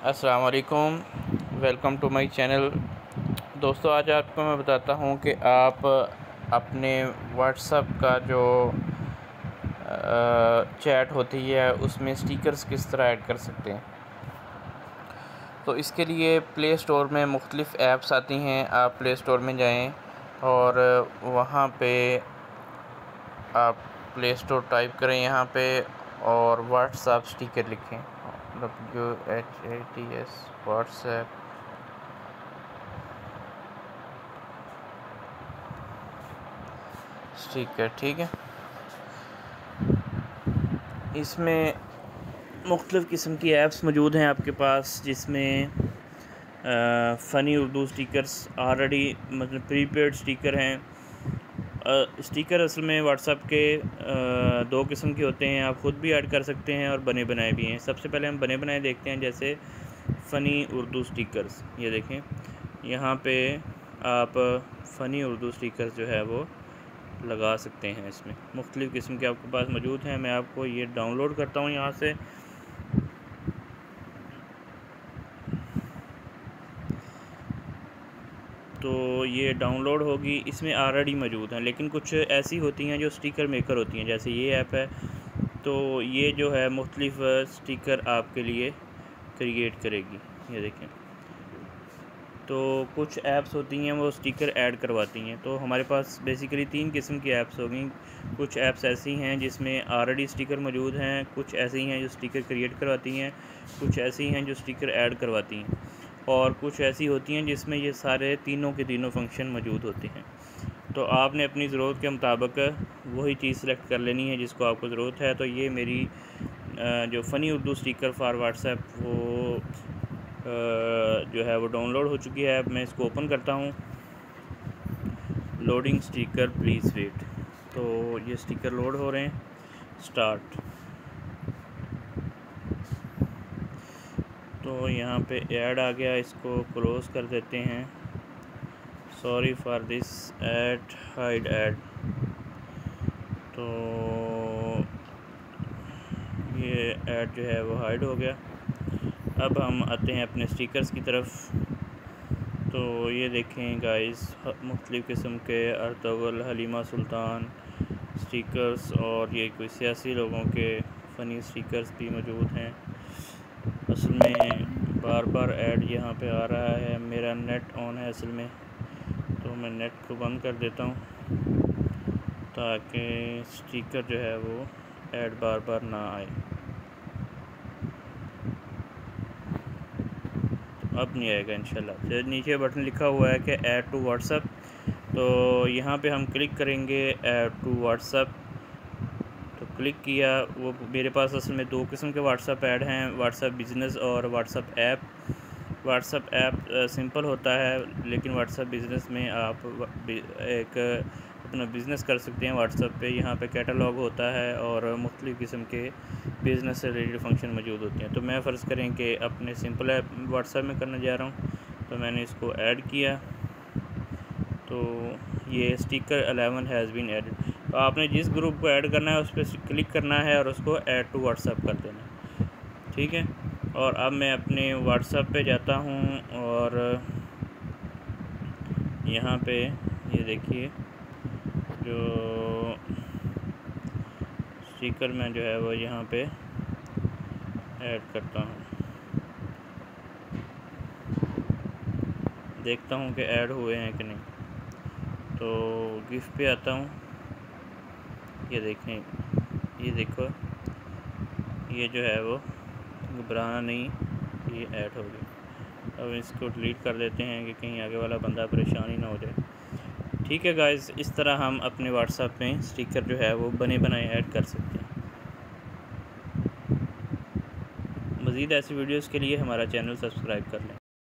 अस्सलाम वालेकुम, welcome to my channel. दोस्तों, आज आपको मैं बताता हूँ कि आप अपने व्हाट्सएप का जो चैट होती है उसमें स्टिकर्स किस तरह ऐड कर सकते हैं। तो इसके लिए प्ले स्टोर में मुख्तलिफ़ ऐप्स आती हैं। आप प्ले स्टोर में जाएं और वहाँ पे आप प्ले स्टोर टाइप करें यहाँ पे और व्हाट्सएप स्टिकर लिखें, WHATS व्हाट्सएप। स्टिकर, ठीक है। इसमें मुख्तलिफ़ किस्म की ऐप्स मौजूद हैं आपके पास, जिसमें फ़नी उर्दू स्टिकर्स ऑलरेडी मतलब प्रीपेड स्टिकर हैं। स्टिकर असल में व्हाट्सएप के दो किस्म के होते हैं। आप ख़ुद भी ऐड कर सकते हैं और बने बनाए भी हैं। सबसे पहले हम बने बनाए देखते हैं, जैसे फ़नी उर्दू स्टिकर्स। ये देखें, यहाँ पे आप फ़नी उर्दू स्टिकर्स जो है वो लगा सकते हैं। इसमें मुख्तलिफ़ किस्म के आपके पास मौजूद हैं। मैं आपको ये डाउनलोड करता हूँ यहाँ से। तो ये डाउनलोड होगी, इसमें ऑलरेडी मौजूद हैं, लेकिन कुछ ऐसी होती हैं जो स्टिकर मेकर होती हैं। जैसे ये ऐप है, तो ये जो है मुख्तलिफ़ स्टिकर आपके लिए क्रिएट करेगी। ये देखें, तो कुछ ऐप्स होती हैं वो स्टिकर ऐड करवाती हैं। तो हमारे पास बेसिकली 3 किस्म की ऐप्स होंगी। कुछ ऐप्स ऐसी हैं जिसमें ऑलरेडी स्टिकर मौजूद हैं, कुछ ऐसी हैं जो स्टिकर क्रिएट करवाती हैं, कुछ ऐसी हैं जो स्टिकर ऐड करवाती हैं, और कुछ ऐसी होती हैं जिसमें ये सारे तीनों के तीनों फंक्शन मौजूद होते हैं। तो आपने अपनी ज़रूरत के मुताबिक वही चीज़ सेलेक्ट कर लेनी है जिसको आपको ज़रूरत है। तो ये मेरी जो funny Urdu sticker for WhatsApp वो जो है वो डाउनलोड हो चुकी है। अब मैं इसको ओपन करता हूँ। Loading sticker, please wait. तो ये स्टिकर लोड हो रहे हैं। स्टार्ट। तो यहाँ पे ऐड आ गया, इसको क्लोज़ कर देते हैं। Sorry for this add, hide add. तो ये ऐड जो है वो हाइड हो गया। अब हम आते हैं अपने स्टिकर्स की तरफ। तो ये देखें गाइस, मुख्तलिफ़ किस्म के अर्तुगरुल, हलीमा सुल्तान स्टिकर्स और ये कोई सियासी लोगों के फ़नी स्टिकर्स भी मौजूद हैं। असल में बार बार ऐड यहाँ पे आ रहा है। मेरा नेट ऑन है असल में, तो मैं नेट को बंद कर देता हूँ ताकि स्टिकर जो है वो ऐड बार बार ना आए। अब नहीं आएगा इंशाल्लाह। तो नीचे बटन लिखा हुआ है कि ऐड टू व्हाट्सएप, तो यहाँ पे हम क्लिक करेंगे ऐड टू व्हाट्सएप। तो क्लिक किया। वो मेरे पास असल में 2 किस्म के व्हाट्सएप ऐड हैं, व्हाट्सएप बिज़नेस और WhatsApp app. WhatsApp app simple होता है, लेकिन व्हाट्सएप बिज़नेस में आप एक अपना बिज़नेस कर सकते हैं व्हाट्सएप पे। यहाँ पे कैटलॉग होता है और मुख्तलिफ़ किस्म के बिज़नेस से रिलेटेड फंक्शन मौजूद होते हैं। तो मैं फ़र्ज़ करें कि अपने सिंपल ऐप व्हाट्सएप में करने जा रहा हूँ, तो मैंने इसको ऐड किया। तो ये स्टिकर 11 हैज़ बीन एडेड। तो आपने जिस ग्रुप को ऐड करना है उस पर क्लिक करना है और उसको ऐड टू व्हाट्सएप कर देना है, ठीक है। और अब मैं अपने व्हाट्सएप पे जाता हूँ और यहाँ पे ये देखिए, जो स्टिकर में जो है वो यहाँ पे ऐड करता हूँ। देखता हूँ कि ऐड हुए हैं कि नहीं। तो गिफ्ट पे आता हूँ। ये देखें, ये देखो, ये जो है वो घबराना नहीं, ये ऐड हो गई। अब इसको डिलीट कर देते हैं कि कहीं आगे वाला बंदा परेशानी ना हो जाए। ठीक है गाइस, इस तरह हम अपने व्हाट्सएप में स्टिकर जो है वो बने बनाए ऐड कर सकते हैं। मज़ीद ऐसी वीडियोज़ के लिए हमारा चैनल सब्सक्राइब कर लें।